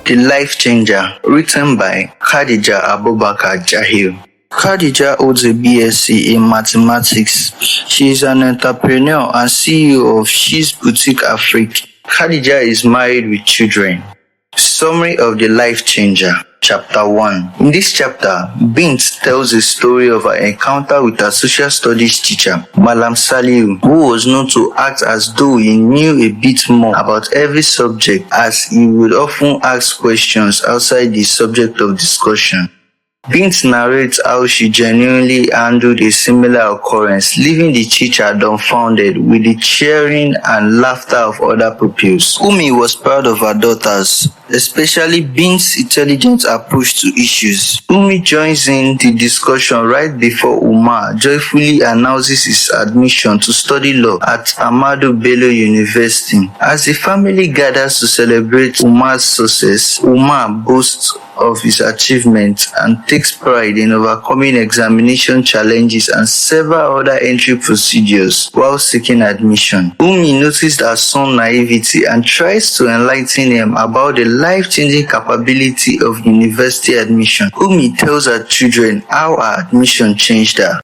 The Life Changer, written by Khadija Abubakar Jahil. Khadija holds a BSc in mathematics. She is an entrepreneur and CEO of She's Boutique Afrique. Khadija is married with children. Summary of The Life Changer. Chapter 1. In this chapter, Bint tells the story of her encounter with her social studies teacher, Mallam Salihu, who was known to act as though he knew a bit more about every subject, as he would often ask questions outside the subject of discussion. Bint narrates how she genuinely handled a similar occurrence, leaving the teacher dumbfounded with the cheering and laughter of other pupils. Umi was proud of her daughters, especially Bint's intelligent approach to issues. Umi joins in the discussion right before Umar joyfully announces his admission to study law at Ahmadu Bello University. As the family gathers to celebrate Umar's success, Umar boasts of his achievements and takes pride in overcoming examination challenges and several other entry procedures while seeking admission. Umi noticed her son's naivety and tries to enlighten him about the life-changing capability of university admission. Umi tells her children how her admission changed her.